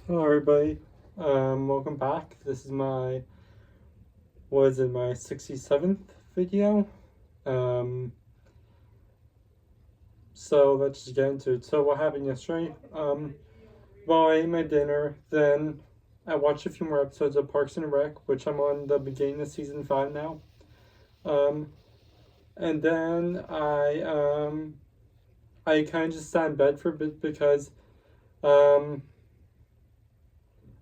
Hello, everybody. Welcome back. This is my 67th video. Um, so let's just get into it. So what happened yesterday? Well, I ate my dinner, then I watched a few more episodes of Parks and Rec, which I'm on the beginning of season 5 now. Um, and then I kind of just sat in bed for a bit because, um,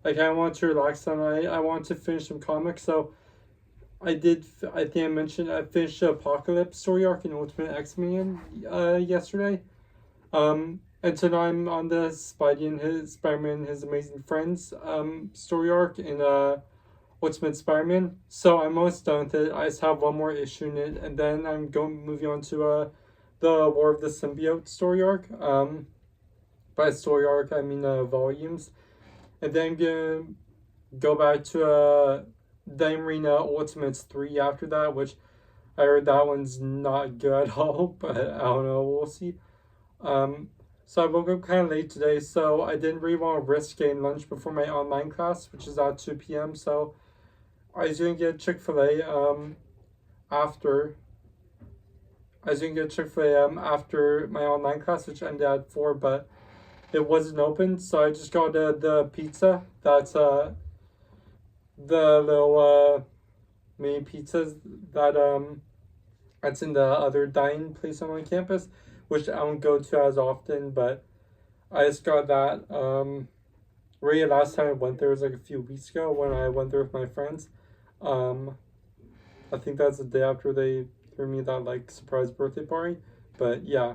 I kind of want to relax and I want to finish some comics, so I did. I think I mentioned I finished the Apocalypse story arc in Ultimate X-Men yesterday. And so now I'm on the Spidey and his Spider-Man and his Amazing Friends story arc in Ultimate Spider-Man. So I'm almost done with it. I just have one more issue in it, and then I'm going moving on to the War of the Symbiote story arc. By story arc I mean volumes, and then I'm gonna go back to then Arena Ultimates 3 after that, which I heard that one's not good at all, but I don't know, we'll see. Um, so I woke up kind of late today, so I didn't really want to risk getting lunch before my online class, which is at 2 p.m. So I was gonna get Chick-fil-A after. I was gonna get Chick-fil-A after my online class, which ended at 4, but it wasn't open, so I just got the pizza. That's the little mini pizzas that that's in the other dining place on my campus, which I don't go to as often, but I just got that. Really, last time I went there was like a few weeks ago when I went there with my friends. Um, I think that's the day after they threw me that like surprise birthday party. But yeah.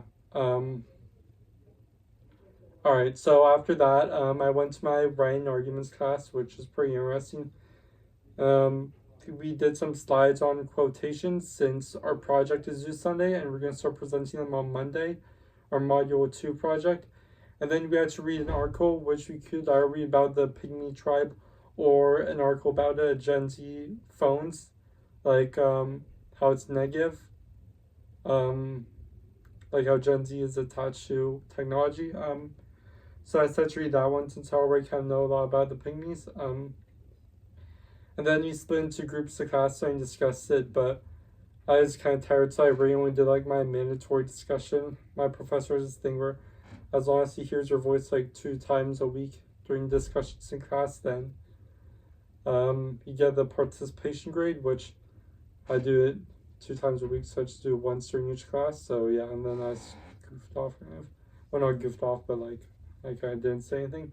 All right. So after that, I went to my writing arguments class, which is pretty interesting. Um, we did some slides on quotations since our project is due Sunday, and we're going to start presenting them on Monday, our Module 2 project. And then we had to read an article, which we could either read about the Pygmy tribe or an article about Gen Z phones, like how it's negative, um, like how Gen Z is attached to technology. So I said to read that one since I already kind of know a lot about the Pygmies. And then we split into groups of class and discussed it, but I was kind of tired, so I really only did like my mandatory discussion. My professor has this thing where, as long as he hears your voice like 2 times a week during discussions in class, then you get the participation grade, which I do it 2 times a week, so I just do it once during each class. So yeah, and then I goofed off kind of. Well, not goofed off, but like I kind of didn't say anything,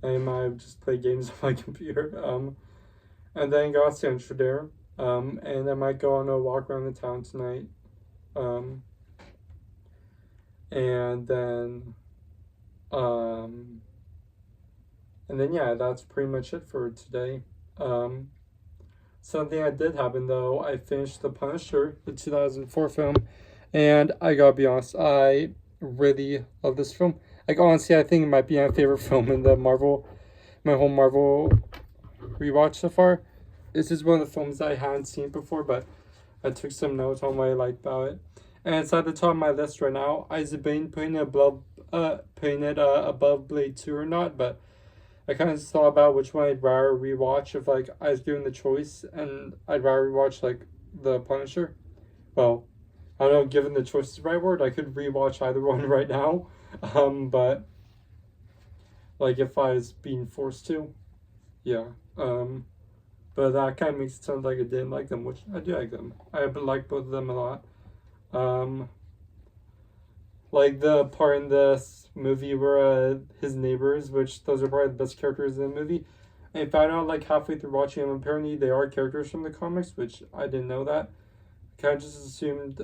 and I just play games on my computer. And then got Central there. And I might go on a walk around the town tonight. Um, and then, um, and then yeah, that's pretty much it for today. Um, Something that did happen though, I finished The Punisher, the 2004 film, and I gotta be honest, I really love this film. Like honestly, I think it might be my favorite film in my whole Marvel rewatch so far. This is one of the films I hadn't seen before, but I took some notes on what I liked about it. And it's at the top of my list right now. I was debating putting it above Blade 2 or not, but I kind of thought about which one I'd rather rewatch if like I was given the choice, and I'd rather rewatch like The Punisher. Well, I don't know, given the choice is the right word, I could rewatch either one right now. But like if I was being forced to, yeah. But that kind of makes it sound like I didn't like them, which I do like them. I like both of them a lot. Um, like the part in this movie where his neighbors, which those are probably the best characters in the movie. I found out like halfway through watching them, apparently they are characters from the comics, which I didn't know that. I kind of just assumed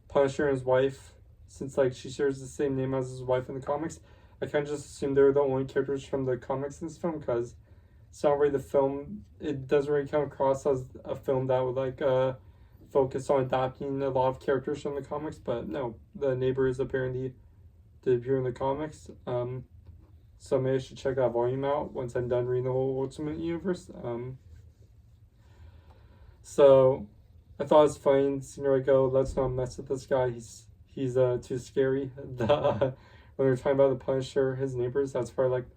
Punisher and his wife, since like she shares the same name as his wife in the comics. I kind of just assumed they were the only characters from the comics in this film because it's not really the film. It doesn't really come across as a film that would like focus on adapting a lot of characters from the comics. But no, the neighbors apparently did appear in the comics. So maybe I should check that volume out once I'm done reading the whole Ultimate Universe. So I thought it was funny. Seeing where I go, let's not mess with this guy. He's too scary. The when they're talking about the Punisher, his neighbors, that's probably like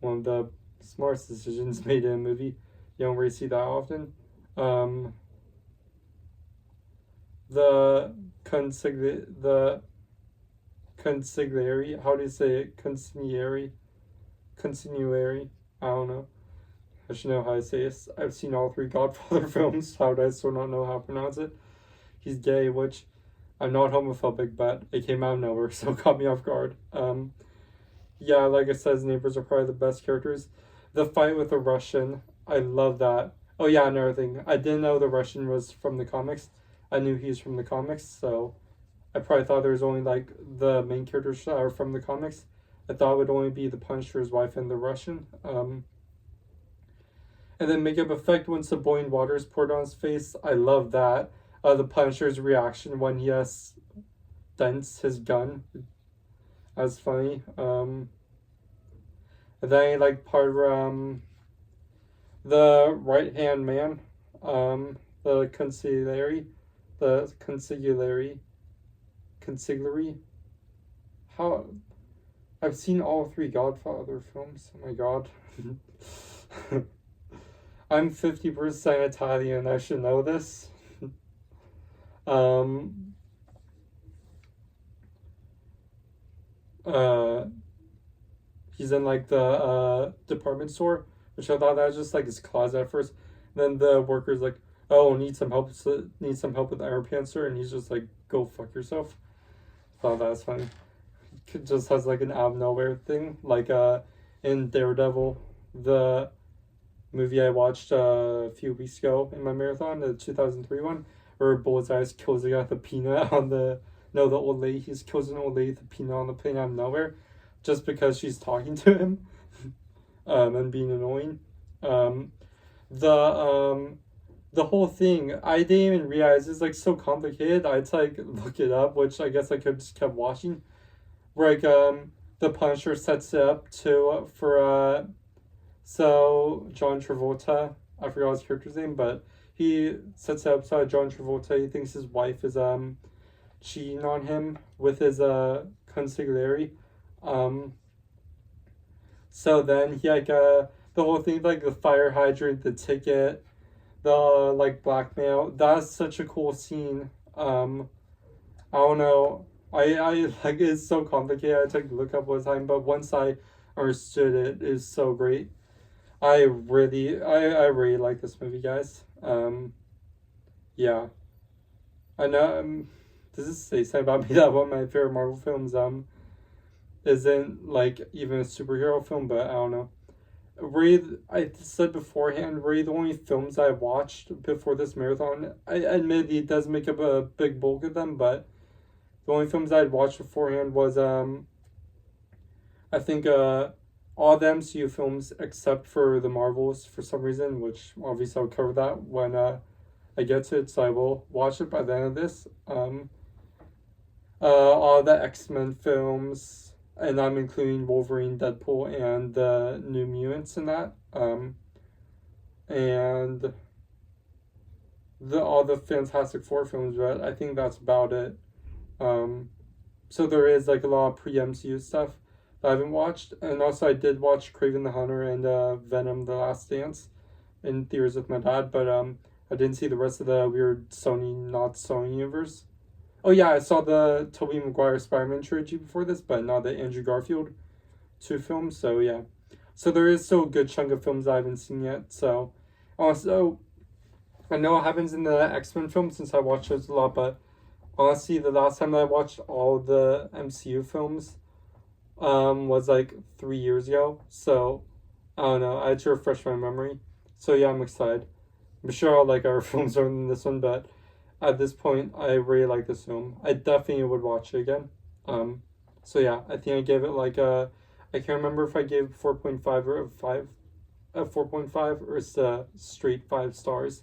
one of the smartest decisions made in a movie. You don't really see that often. The consigliere, how do you say it? Consigliere. I don't know. I should know how to say this. I've seen all three Godfather films. How do I still not know how to pronounce it? He's gay, which I'm not homophobic, but it came out of nowhere, so it caught me off guard. Yeah, like I said, his neighbors are probably the best characters. The fight with the Russian, I love that. Oh yeah, another thing. I didn't know the Russian was from the comics. I knew he's from the comics, so I probably thought there was only like the main characters are from the comics. I thought it would only be the Punisher's wife and the Russian. And then makeup effect once the boiling water is poured on his face. I love that. The Punisher's reaction when he has dents his gun. That's funny. And then I like part of the right hand man, the consigliere. How I've seen all three Godfather films. Oh my god. I'm 50% Italian, I should know this. He's in like the department store, which I thought that was just like his closet at first. Then the worker's like, "Oh, need some help with underpants, sir," and he's just like, "Go fuck yourself." Thought that was funny. It just has like an out of nowhere thing, like in Daredevil, the movie I watched a few weeks ago in my marathon, the 2003 one, where Bullseye's kills a guy with a peanut on the old lady. He kills an old lady with a peanut on the plane out of nowhere, just because she's talking to him, and being annoying. The whole thing, I didn't even realize it's like so complicated. I had to like look it up, which I guess I could just kept watching. Where like the Punisher sets it up for so John Travolta, I forgot his character's name, but he sets it up so John Travolta, he thinks his wife is cheating on him with his consigliere. So then he like the whole thing, like the fire hydrant, the ticket, the like blackmail. That's such a cool scene. I don't know. I like it's so complicated. I took a look up one time, but once I understood it, is so great. I really like this movie, guys. Yeah. I know. Does this say something about me that one of my favorite Marvel films isn't like even a superhero film? But I don't know. I said beforehand, really the only films I watched before this marathon, I admit it does make up a big bulk of them, but the only films I'd watched beforehand was I think all the MCU films except for the Marvels for some reason, which obviously I'll cover that when I get to it, so I will watch it by the end of this. All the X-Men films, and I'm including Wolverine, Deadpool, and the New Mutants in that. And all the Fantastic Four films, but I think that's about it. So there is like a lot of pre-MCU stuff that I haven't watched, and also I did watch Kraven the Hunter and Venom: The Last Dance in theaters with my dad, but I didn't see the rest of the weird not Sony universe. Oh yeah, I saw the Tobey Maguire Spider-Man trilogy before this, but not the Andrew Garfield 2 films. So yeah, so there is still a good chunk of films I haven't seen yet. So also, I know it happens in the X-Men films since I watched those a lot, but honestly, the last time I watched all the MCU films was like 3 years ago. So I don't know. I had to refresh my memory. So yeah, I'm excited. I'm sure I'll like our films more than this one, but at this point, I really like this film. I definitely would watch it again. So yeah, I think I gave it like a. I can't remember if I gave 4.5 or 5, 4.5 or it's a straight 5 stars.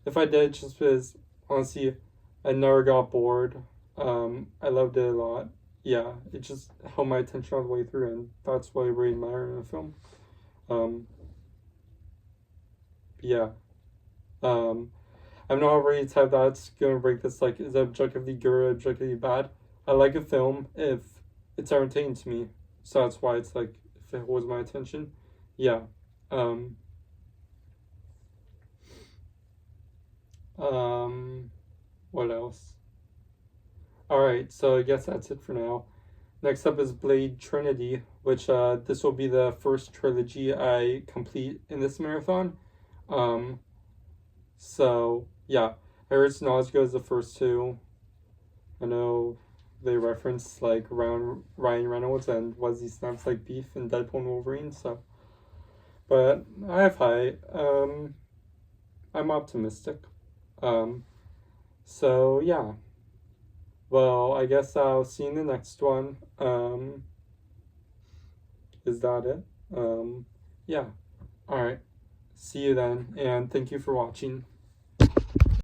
If I did, just because honestly, I never got bored. I loved it a lot. Yeah, it just held my attention all the way through, and that's what I really admire in a film. Yeah. I'm not really the type that's gonna break this like is objectively good or objectively bad. I like a film if it's entertaining to me. So that's why it's like, if it holds my attention, yeah. What else? Alright, so I guess that's it for now. Next up is Blade Trinity, which this will be the first trilogy I complete in this marathon. So yeah, I heard it's not as good as the first two. I know they reference like Ryan Reynolds and Wesley Snipes like beef in Deadpool and Wolverine. So, but I have high. I'm optimistic. So yeah. Well, I guess I'll see you in the next one. Is that it? Yeah. All right. See you then, and thank you for watching.